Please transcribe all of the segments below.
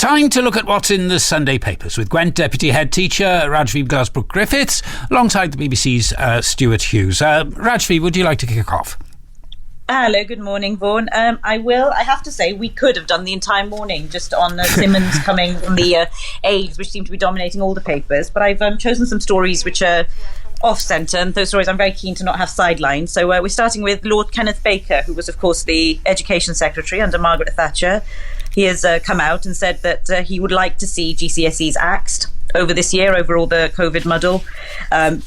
Time to look at what's in the Sunday papers with Gwent Deputy Head Teacher Rajvi Glasbrook-Griffiths alongside the BBC's Stuart Hughes. Rajvi, would you like to kick off? Hello, good morning, Vaughan. I will. I have to say, we could have done the entire morning just on Simmons coming from the aids, which seem to be dominating all the papers. But I've chosen some stories which are off-centre, and those stories I'm very keen to not have sidelines. So we're starting with Lord Kenneth Baker, who was, of course, the Education Secretary under Margaret Thatcher. He has come out and said that he would like to see GCSEs axed over this year, over all the COVID muddle.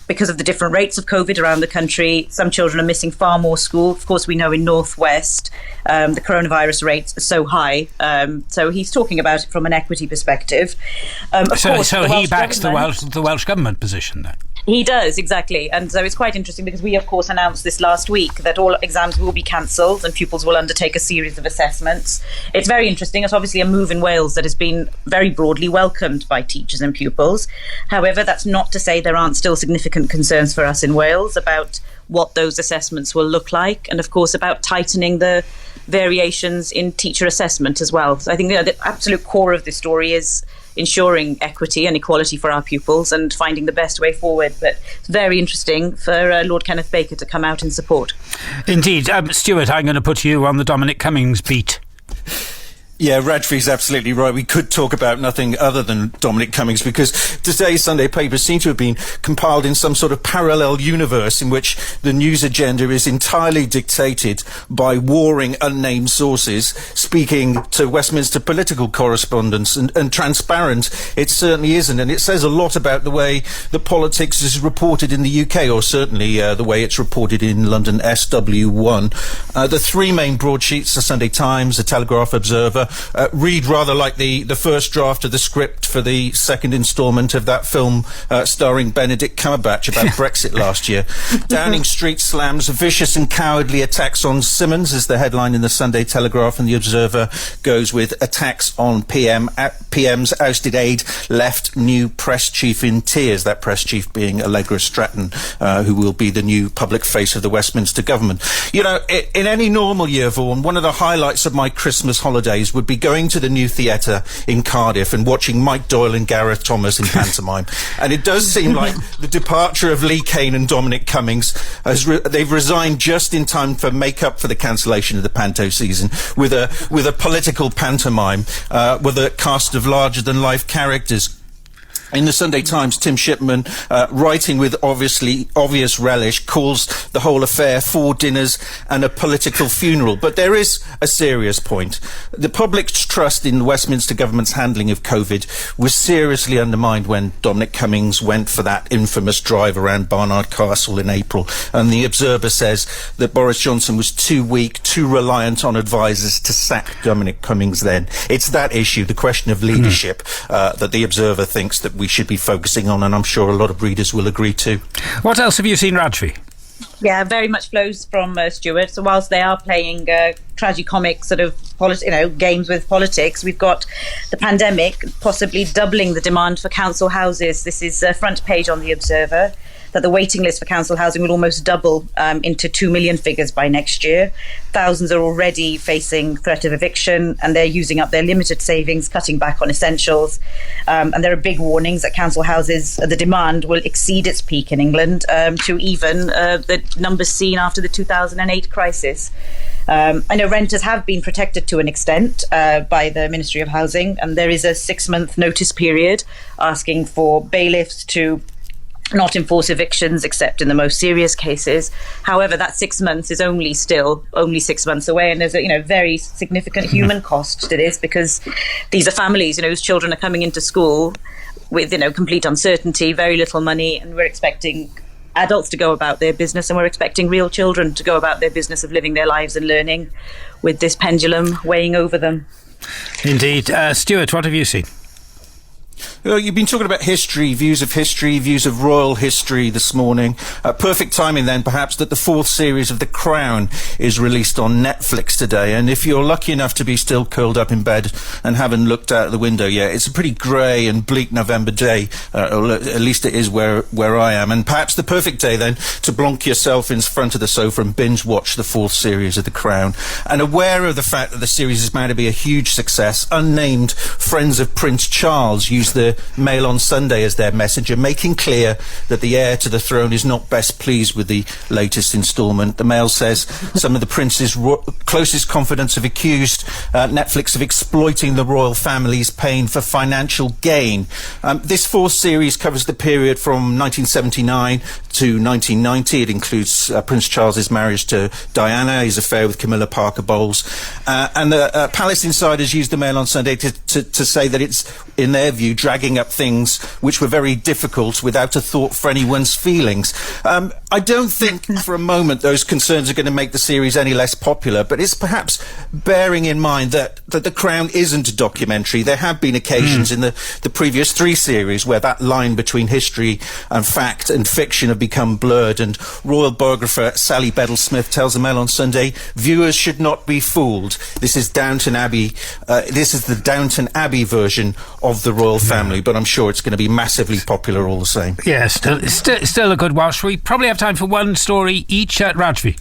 Because of the different rates of COVID around the country, some children are missing far more school. Of course, we know in North West, the coronavirus rates are so high. So he's talking about it from an equity perspective. So he backs the Welsh Government position then? He does, exactly. And so it's quite interesting because we, of course, announced this last week that all exams will be cancelled and pupils will undertake a series of assessments. It's very interesting. It's obviously a move in Wales that has been very broadly welcomed by teachers and pupils. However, that's not to say there aren't still significant concerns for us in Wales about what those assessments will look like, and of course about tightening the variations in teacher assessment as well. So I think the absolute core of this story is ensuring equity and equality for our pupils and finding the best way forward. But it's very interesting for Lord Kenneth Baker to come out in support. Indeed. Stuart, I'm going to put you on the Dominic Cummings beat. Yeah, Rajvi's absolutely right. We could talk about nothing other than Dominic Cummings because today's Sunday papers seem to have been compiled in some sort of parallel universe in which the news agenda is entirely dictated by warring unnamed sources speaking to Westminster political correspondents, and transparent it certainly isn't. And it says a lot about the way that politics is reported in the UK, or certainly the way it's reported in London SW1. The three main broadsheets, the Sunday Times, the Telegraph, Observer, read rather like the first draft of the script for the second instalment of that film starring Benedict Cumberbatch about Brexit last year. Downing Street slams vicious and cowardly attacks on Simmons is the headline in the Sunday Telegraph, and the Observer goes with attacks on PM's ousted aide left new press chief in tears, that press chief being Allegra Stratton, who will be the new public face of the Westminster government. You know, in any normal year, Vaughan, one of the highlights of my Christmas holidays would be going to the new theatre in Cardiff and watching Mike Doyle and Gareth Thomas in pantomime. And it does seem like the departure of Lee Kane and Dominic Cummings, they've resigned just in time for make-up for the cancellation of the panto season with a political pantomime with a cast of larger-than-life characters. In the Sunday Times, Tim Shipman, writing with obvious relish, calls the whole affair 4 dinners and a political funeral. But there is a serious point. The public's trust in the Westminster government's handling of COVID was seriously undermined when Dominic Cummings went for that infamous drive around Barnard Castle in April. And the Observer says that Boris Johnson was too weak, too reliant on advisers to sack Dominic Cummings then. It's that issue, the question of leadership, that the Observer thinks that we should be focusing on, and I'm sure a lot of readers will agree too. What else have you seen, Rajvi? Yeah, very much flows from Stuart. So whilst they are playing tragicomic sort of games with politics, we've got the pandemic possibly doubling the demand for council houses. This is front page on the Observer, that the waiting list for council housing will almost double into 2 million figures by next year. Thousands are already facing threat of eviction, and they're using up their limited savings, cutting back on essentials. And there are big warnings that council houses, the demand will exceed its peak in England to even the numbers seen after the 2008 crisis. I know renters have been protected to an extent by the Ministry of Housing, and there is a 6-month notice period asking for bailiffs to not enforce evictions except in the most serious cases. However, that 6 months is only 6 months away, and there's a very significant human cost to this, because these are families whose children are coming into school with complete uncertainty, very little money, and we're expecting adults to go about their business, and we're expecting real children to go about their business of living their lives and learning with this pendulum weighing over them. Indeed. Stuart, what have you seen? Well, you've been talking about history, views of royal history this morning. Perfect timing then, perhaps, that the 4th series of The Crown is released on Netflix today. And if you're lucky enough to be still curled up in bed and haven't looked out the window yet, it's a pretty grey and bleak November day, or at least it is where I am. And perhaps the perfect day then to blonk yourself in front of the sofa and binge watch the 4th series of The Crown. And aware of the fact that the series is bound to be a huge success, unnamed friends of Prince Charles use the Mail on Sunday as their messenger, making clear that the heir to the throne is not best pleased with the latest instalment. The Mail says some of the prince's closest confidants have accused Netflix of exploiting the royal family's pain for financial gain. This 4th series covers the period from 1979 to 1990. It includes Prince Charles's marriage to Diana, his affair with Camilla Parker Bowles, and the Palace insiders used the Mail on Sunday to say that it's, in their view, dragging up things which were very difficult without a thought for anyone's feelings. I don't think for a moment those concerns are going to make the series any less popular, but it's perhaps bearing in mind that The Crown isn't a documentary. There have been occasions in the previous 3 series where that line between history and fact and fiction have become blurred, and royal biographer Sally Bedell-Smith tells the Mail on Sunday, viewers should not be fooled. This is Downton Abbey. This is the Downton Abbey version of the royal family, but I'm sure it's going to be massively popular all the same. Yeah, still a good watch. We probably have time for one story each at Rajvi.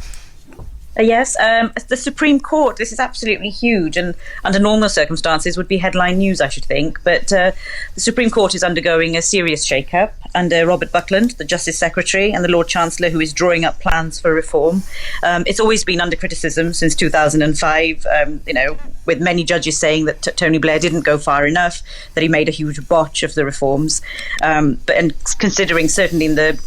Yes, the Supreme Court, this is absolutely huge, and under normal circumstances would be headline news, I should think. But the Supreme Court is undergoing a serious shake-up under Robert Buckland, the Justice Secretary, and the Lord Chancellor, who is drawing up plans for reform. It's always been under criticism since 2005, with many judges saying that Tony Blair didn't go far enough, that he made a huge botch of the reforms. And considering certainly in the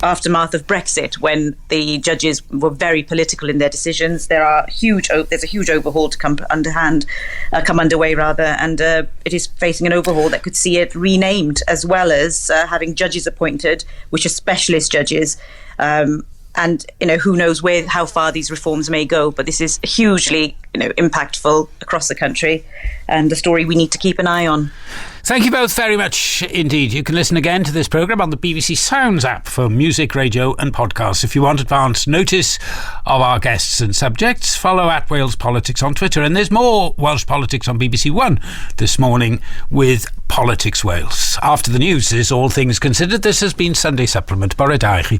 aftermath of Brexit, when the judges were very political in their decisions, there's a huge overhaul to come underway, and it is facing an overhaul that could see it renamed, as well as having judges appointed, which are specialist judges. And who knows how far these reforms may go, but this is hugely impactful across the country, and a story we need to keep an eye on. Thank you both very much indeed. You can listen again to this programme on the BBC Sounds app for music, radio and podcasts. If you want advance notice of our guests and subjects, follow at Wales Politics on Twitter. And there's more Welsh Politics on BBC One this morning with Politics Wales. After the news is All Things Considered. This has been Sunday Supplement. Bore da i chi.